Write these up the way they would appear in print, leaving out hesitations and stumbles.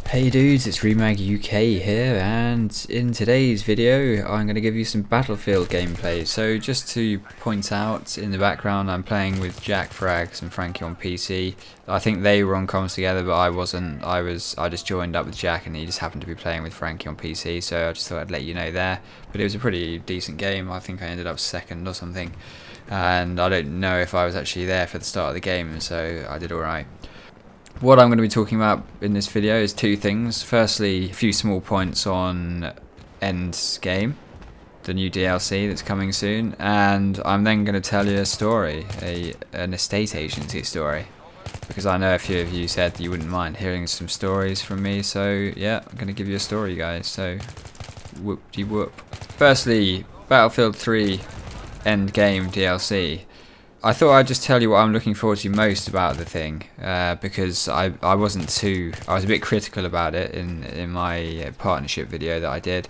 Hey dudes, it's Remag UK here, and in today's video I'm going to give you some Battlefield gameplay. So just to point out, in the background I'm playing with Jack Frags and Frankie on PC. I think they were on comms together, but I wasn't. I just joined up with Jack and he just happened to be playing with Frankie on PC, so I just thought I'd let you know there. But it was a pretty decent game. I think I ended up second or something, and I don't know if I was actually there for the start of the game, so I did alright. What I'm going to be talking about in this video is two things. Firstly, a few small points on End Game, the new DLC that's coming soon, and I'm then going to tell you a story, an estate agency story, because I know a few of you said you wouldn't mind hearing some stories from me, so yeah, I'm going to give you a story, guys, so whoop-de-whoop. Firstly, Battlefield 3 End Game DLC. I thought I'd just tell you what I'm looking forward to most about the thing, because I was a bit critical about it in my partnership video that I did,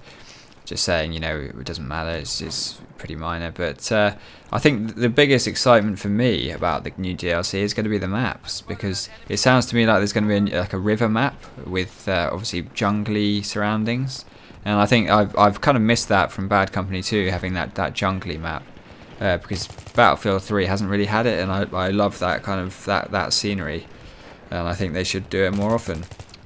just saying, you know, it doesn't matter, it's pretty minor, but I think the biggest excitement for me about the new DLC is going to be the maps, because it sounds to me like there's going to be like a river map with obviously jungly surroundings, and I think I've kind of missed that from Bad Company 2, having that jungly map. Because Battlefield 3 hasn't really had it, and I love that kind of that scenery, and I think they should do it more often.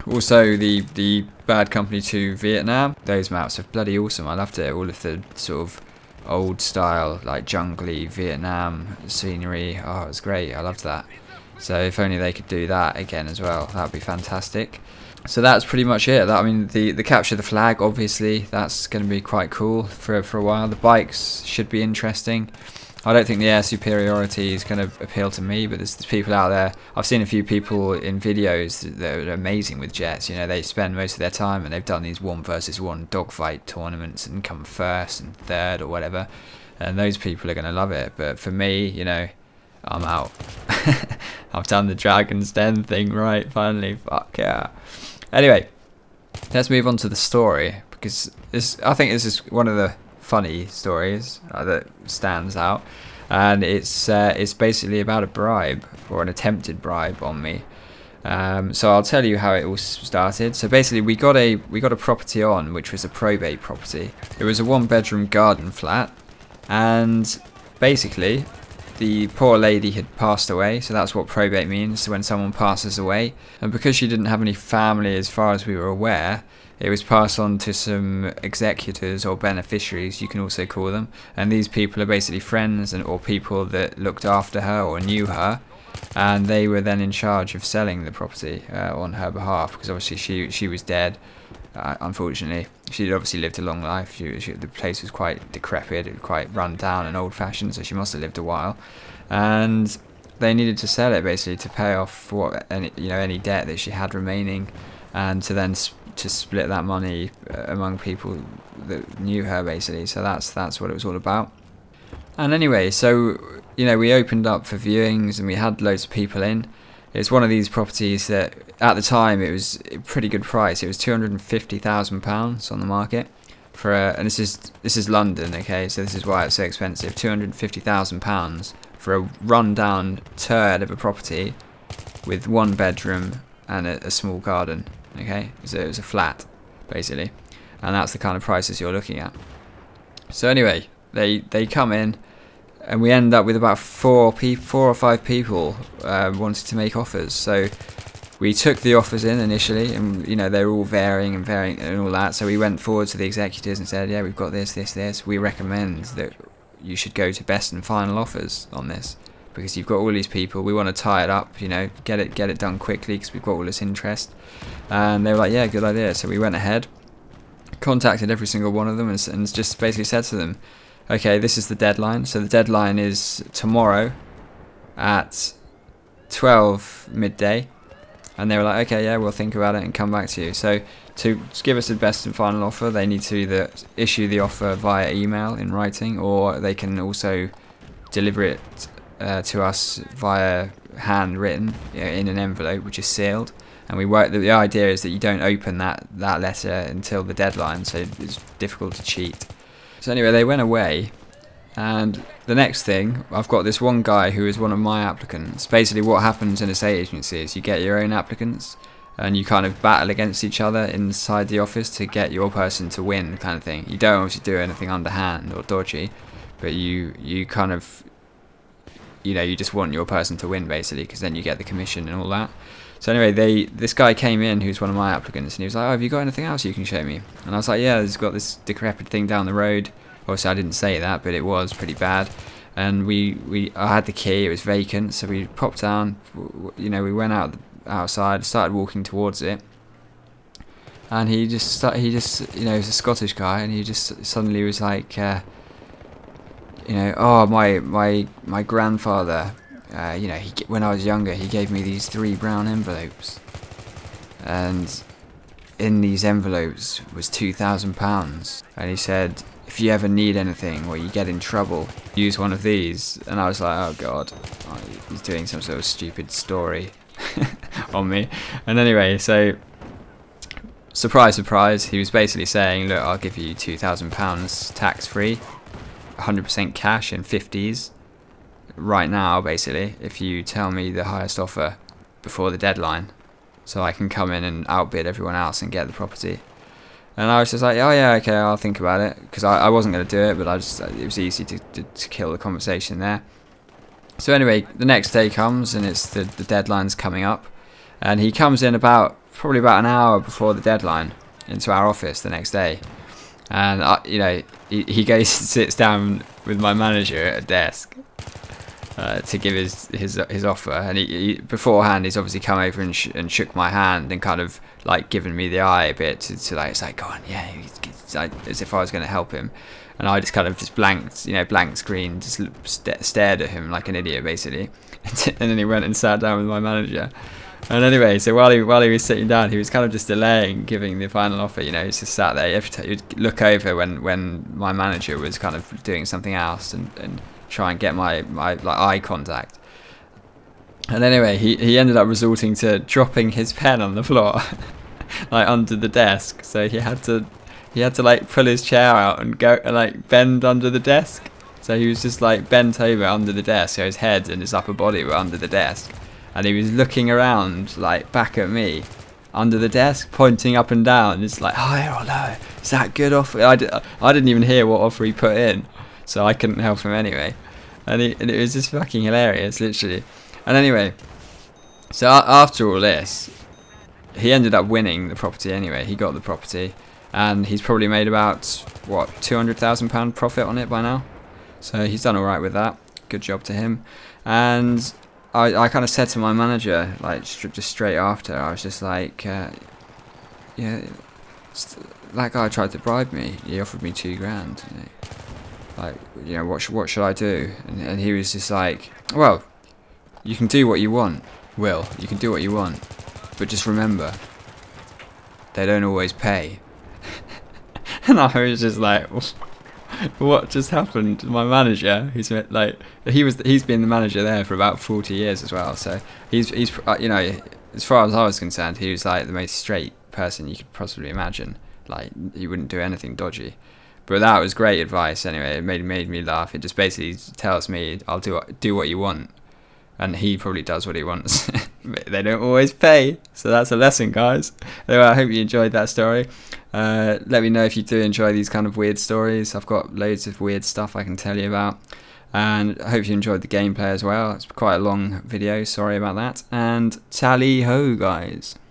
Also, the Bad Company 2 Vietnam, those maps are bloody awesome. I loved it. All of the sort of old style, like jungly Vietnam scenery. Oh, it was great. I loved that. So if only they could do that again as well, that would be fantastic. So that's pretty much it. I mean, the capture the flag, obviously, that's going to be quite cool for a while. The bikes should be interesting. I don't think the air superiority is going to appeal to me, but there's people out there. I've seen a few people in videos that are amazing with jets. You know, they spend most of their time and they've done these 1 versus 1 dogfight tournaments and come first and third or whatever. And those people are going to love it. But for me, you know, I'm out. I've done the Dragon's Den thing right, finally. Fuck yeah. Anyway, let's move on to the story, because I think this is one of the funny stories that stands out, and it's basically about a bribe, or an attempted bribe on me. So I'll tell you how it all started. So basically, we got a property on, which was a probate property. It was a 1-bedroom garden flat, and basically the poor lady had passed away, so that's what probate means, when someone passes away. And because she didn't have any family as far as we were aware, it was passed on to some executors or beneficiaries, you can also call them. And these people are basically friends or people that looked after her or knew her, and they were then in charge of selling the property on her behalf, because obviously she was dead. Unfortunately, she'd obviously lived a long life. The place was quite decrepit, quite run down and old-fashioned, so she must have lived a while. And they needed to sell it basically to pay off any debt that she had remaining, and to then to split that money among people that knew her basically. So that's what it was all about. And anyway, so you know, we opened up for viewings and we had loads of people in. It's one of these properties that at the time it was a pretty good price. It was £250,000 on the market for and this is London, okay, so this is why it's so expensive. £250,000 for a run-down turd of a property with 1 bedroom and a small garden, okay. So it was a flat basically, and that's the kind of prices you're looking at. So anyway, they come in, and we end up with about 4 or 5 people wanted to make offers. So we took the offers in initially, and you know, they were all varying and all that. So we went forward to the executors and said, yeah, we've got this. We recommend that you should go to best and final offers on this, because you've got all these people. We want to tie it up, you know, get it done quickly, because we've got all this interest. And they were like, yeah, good idea. So we went ahead, contacted every single one of them, and just basically said to them, okay, this is the deadline. So the deadline is tomorrow at 12 midday. And they were like, okay, yeah, we'll think about it and come back to you. So to give us the best and final offer, they need to either issue the offer via email in writing, or they can also deliver it to us via handwritten, you know, in an envelope which is sealed. And the idea is that you don't open that letter until the deadline, so it's difficult to cheat. So anyway, they went away, and the next thing, I've got this one guy who is one of my applicants. Basically what happens in a estate agency is you get your own applicants, and you kind of battle against each other inside the office to get your person to win, kind of thing. You don't obviously do anything underhand or dodgy, but you kind of, you know, you just want your person to win basically, because then you get the commission and all that. So anyway, this guy came in who's one of my applicants, and he was like, "Oh, have you got anything else you can show me?" And I was like, "Yeah, there's got this decrepit thing down the road." Obviously I didn't say that, but it was pretty bad. And I had the key, it was vacant, so we popped down, you know, we went outside, started walking towards it, and he just you know, he's a Scottish guy, and he just suddenly was like, you know, "Oh, my grandfather, you know, when I was younger, he gave me these 3 brown envelopes, and in these envelopes was £2,000, and he said, if you ever need anything or you get in trouble, use one of these." And I was like, oh god, he's doing some sort of stupid story on me. And anyway, so surprise, surprise, he was basically saying, "Look, I'll give you £2,000 tax free, 100% cash in 50s right now, basically, if you tell me the highest offer before the deadline, so I can come in and outbid everyone else and get the property." And I was just like, "Oh yeah, okay, I'll think about it," because I wasn't going to do it, but it was easy to kill the conversation there. So anyway, the next day comes, and it's the deadline's coming up, and he comes in probably about an hour before the deadline into our office the next day, and you know, he goes and sits down with my manager at a desk to give his offer, and he beforehand he's obviously come over and shook my hand and kind of like given me the eye a bit to like, it's like, "Go on, yeah," like, as if I was going to help him, and I just kind of just blanked, you know, blank screen, just stared at him like an idiot basically, and then he went and sat down with my manager. And anyway, so while he was sitting down, he was kind of just delaying giving the final offer. You know, he's just sat there. Every time he'd look over when my manager was kind of doing something else and try and get my like eye contact. And anyway, he ended up resorting to dropping his pen on the floor, like under the desk. So he had to like pull his chair out and go and like bend under the desk. So he was just like bent over under the desk. So his head and his upper body were under the desk, and he was looking around like back at me under the desk, pointing up and down. It's like, "Higher or lower? Is that good offer?" I didn't even hear what offer he put in, so I couldn't help him anyway. And it was just fucking hilarious, literally. And anyway, so after all this, he ended up winning the property anyway. He got the property, and he's probably made about, what, £200,000 profit on it by now. So he's done alright with that. Good job to him. And I kind of said to my manager, like, just straight after, I was just like, yeah, that guy tried to bribe me. He offered me £2 grand. You know? Like, you know, what should I do? And he was just like, "Well, you can do what you want, Will. You can do what you want, but just remember, they don't always pay." And I was just like, what just happened? My manager, he's been the manager there for about 40 years as well. So he's you know, as far as I was concerned, he was like the most straight person you could possibly imagine. Like, he wouldn't do anything dodgy. But that was great advice anyway. It made me laugh. It just basically tells me I'll do what you want, and he probably does what he wants. They don't always pay, so that's a lesson, guys. Anyway, I hope you enjoyed that story. Let me know if you do enjoy these kind of weird stories. I've got loads of weird stuff I can tell you about, and I hope you enjoyed the gameplay as well. It's quite a long video, sorry about that, and tally ho, guys.